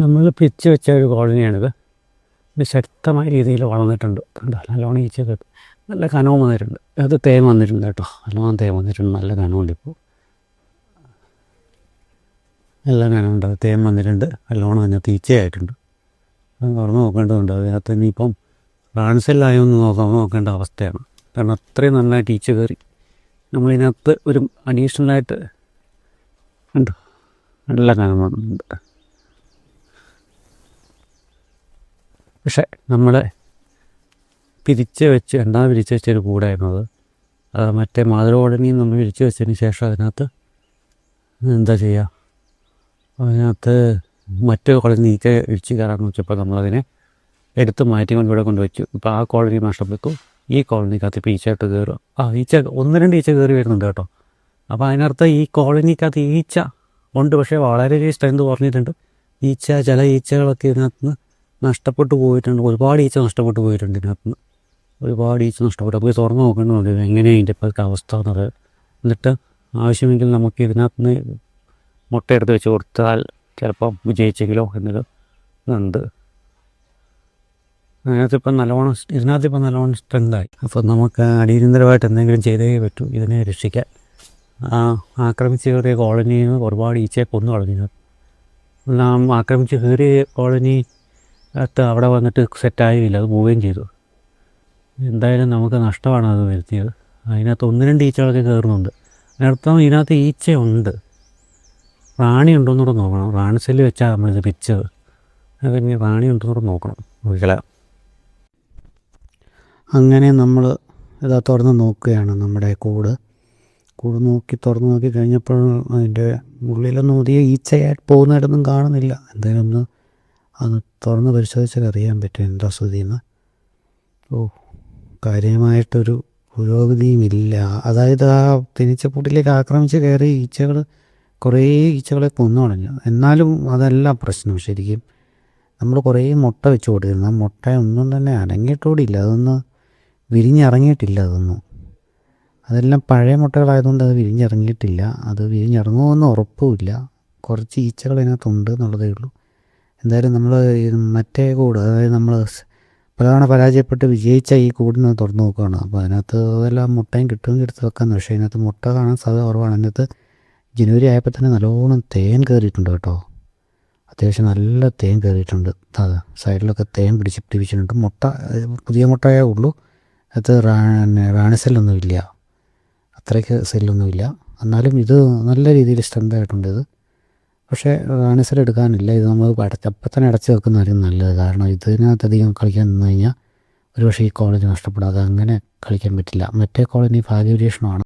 നമ്മൾ പിരിച്ച് വെച്ച ഒരു കോളനിയാണിത്. ഇത് ശക്തമായ രീതിയിൽ വളർന്നിട്ടുണ്ട്. കണ്ടോ, നല്ലോണം ഈച്ചയൊക്കെ നല്ല കനവും വന്നിട്ടുണ്ട്. അത് തേൻ വന്നിട്ടുണ്ട് കേട്ടോ, നല്ലോണം തേൻ വന്നിട്ടുണ്ട്. നല്ല കനമുണ്ട് ഇപ്പോൾ, നല്ല കനമുണ്ട്. അത് തേൻ വന്നിട്ടുണ്ട്, നല്ലോണം അതിനകത്ത് ഈച്ചയായിട്ടുണ്ട്. അത് തുറന്ന് നോക്കേണ്ടതുണ്ട്. അതിനകത്ത് ഇനിയിപ്പം റാൻസെല്ലായോ എന്ന് നോക്കേണ്ട അവസ്ഥയാണ്. കാരണം അത്രയും നന്നായിട്ട് ഈച്ച കയറി. നമ്മളിതിനകത്ത് ഒരു അഡീഷണലായിട്ട് ഉണ്ട്, നല്ല കനം വന്നിട്ടുണ്ട്. പക്ഷേ നമ്മൾ പിരിച്ച് വെച്ച് രണ്ടാമത് പിരിച്ച് വെച്ചൊരു കൂടായിരുന്നു അത്. മറ്റേ മാതൃകോടനിയും നമ്മൾ പിരിച്ച് വെച്ചതിന് ശേഷം അതിനകത്ത് എന്താ ചെയ്യുക, അതിനകത്ത് മറ്റു കോളനി ഈച്ച ഇടിച്ച് കയറാമെന്ന് വെച്ചപ്പോൾ നമ്മളതിനെ എടുത്ത് മാറ്റിക്കൊണ്ട് ഇവിടെ കൊണ്ടുവച്ചു. ഇപ്പോൾ ആ കോളനി നഷ്ടപ്പെട്ടു. ഈ കോളനിക്കകത്ത് ഇപ്പോൾ ഈച്ചയായിട്ട് കയറുക. ഈച്ച 1-2 ഈച്ച കയറി വരുന്നുണ്ട് കേട്ടോ. അപ്പോൾ അതിനർത്ഥം ഈ കോളനിക്കകത്ത് ഈച്ച ഉണ്ട്, പക്ഷേ വളരെ സ്ട്രെങ്ത് കുറഞ്ഞിട്ടുണ്ട്. ചില ഈച്ചകളൊക്കെ ഇതിനകത്ത് നിന്ന് നഷ്ടപ്പെട്ടു പോയിട്ടുണ്ട്. ഒരുപാട് ഈച്ച നഷ്ടപ്പെട്ടു പോയിട്ടുണ്ട്. ഇതിനകത്ത് ഒരുപാട് ഈച്ച നഷ്ടപ്പെട്ടു. അപ്പോൾ തുറന്ന് നോക്കേണ്ടതുണ്ട് എങ്ങനെയാണ് ഇതിൻ്റെ ഇപ്പോഴത്തെ അവസ്ഥ എന്നത്. എന്നിട്ട് ആവശ്യമെങ്കിൽ നമുക്ക് ഇതിനകത്ത് നിന്ന് മുട്ടയെടുത്ത് വെച്ച് കൊടുത്താൽ ചിലപ്പം വിജയിച്ചെങ്കിലോ എന്നൊരു ഇതുണ്ട്. ഇതിനകത്തിപ്പം നല്ലോണം സ്ട്രെങ്തായി. അപ്പം നമുക്ക് അടിയന്തരമായിട്ട് എന്തെങ്കിലും ചെയ്തേ പറ്റൂ ഇതിനെ രക്ഷിക്കാൻ. ആക്രമിച്ച് കയറിയ കോളനിയിൽ നിന്ന് ഒരുപാട് ഈച്ചയെ കൊന്നു കളഞ്ഞു. ആക്രമിച്ച് കയറിയ കോളനി അവിടെ വന്നിട്ട് സെറ്റായില്ല, അത് പോവുകയും ചെയ്തു. എന്തായാലും നമുക്ക് നഷ്ടമാണ് അത് വരുത്തിയത്. അതിനകത്ത് 1-2 ഈച്ചകളൊക്കെ കയറുന്നുണ്ട്. അതിനർത്ഥം ഇതിനകത്ത് ഈച്ചയുണ്ട്. റാണി ഉണ്ടോയെന്നൂടെ നോക്കണം. റാണി സെല്ല് വെച്ചാൽ നമ്മളിത് പിരിച്ചത്. അതിന് റാണി ഉണ്ടോയെന്നൂടെ നോക്കണം. നോക്കിക്കള. അങ്ങനെ നമ്മൾ ഇതാ തുറന്ന് നോക്കുകയാണ് നമ്മുടെ കൂട് തുറന്ന് നോക്കി കഴിഞ്ഞപ്പോൾ അതിൻ്റെ ഉള്ളിലൊന്നും പുതിയ ഈച്ചയായിട്ട് പോകുന്നതായിട്ടൊന്നും കാണുന്നില്ല. എന്തായാലും ഒന്ന് തുറന്ന് പരിശോധിച്ചാൽ അറിയാൻ പറ്റും എന്താ സ്ഥിതിയെന്ന്. കാര്യമായിട്ടൊരു പുരോഗതിയുമില്ല. അതായത് ആ തേനീച്ചക്കൂട്ടിലേക്ക് ആക്രമിച്ച് കയറി കുറേ ഈച്ചകളെ കൊന്നു കളഞ്ഞു. എന്നാലും അതല്ല പ്രശ്നം. ശരിക്കും നമ്മൾ കുറേ മുട്ട വെച്ച് കൊടുത്തിരുന്നു. ആ മുട്ട ഒന്നും തന്നെ അനങ്ങിയിട്ടോടില്ല, അതൊന്നും വിരിഞ്ഞിറങ്ങിയിട്ടില്ല. അതെല്ലാം പഴയ മുട്ടകളായതുകൊണ്ട് അത് വിരിഞ്ഞിറങ്ങിയിട്ടില്ല. അത് വിരിഞ്ഞിറങ്ങുമെന്ന് ഉറപ്പുമില്ല. കുറച്ച് ഈച്ചകൾ അതിനകത്തുണ്ട് എന്നുള്ളതേ ഉള്ളൂ. എന്തായാലും നമ്മൾ മറ്റേ കൂട്, അതായത് നമ്മൾ പലതവണ പരാജയപ്പെട്ട് വിജയിച്ച ഈ കൂടിന് തുറന്ന് നോക്കുകയാണ്. അപ്പോൾ അതിനകത്ത് അതെല്ലാം മുട്ടയും കിട്ടുമെങ്കിൽ എടുത്ത് വെക്കാമെന്ന്. പക്ഷേ അതിനകത്ത് മുട്ട കാണാൻ സാധ്യത കുറവാണ്. അതിനകത്ത് ജനുവരി ആയപ്പോൾ തന്നെ നല്ലോണം തേൻ കയറിയിട്ടുണ്ട് കേട്ടോ. അത്യാവശ്യം നല്ല തേൻ കയറിയിട്ടുണ്ട്. സൈഡിലൊക്കെ തേൻ പിടിപ്പിച്ചിട്ടുണ്ട്. മുട്ട പുതിയ മുട്ടയേ ഉള്ളൂ. അത് റാണി സെല്ലൊന്നുമില്ല, അത്രയ്ക്ക് സെല്ലൊന്നുമില്ല. എന്നാലും ഇത് നല്ല രീതിയിൽ സ്ട്രെങ്ത് ആയിട്ടുണ്ട് ഇത്. പക്ഷേ റാണി സെൽ എടുക്കാനില്ല. ഇത് നമ്മൾ അപ്പം തന്നെ അടച്ച് വെക്കുന്നതായിരിക്കും നല്ലത്. കാരണം ഇതിനകത്തധികം കളിക്കാൻ നിന്ന് കഴിഞ്ഞാൽ ഒരുപക്ഷെ ഈ കോളനി നഷ്ടപ്പെടാതെ അങ്ങനെ കളിക്കാൻ പറ്റില്ല. മറ്റേ കോളനി ഭാഗ്യപരീക്ഷണമാണ്.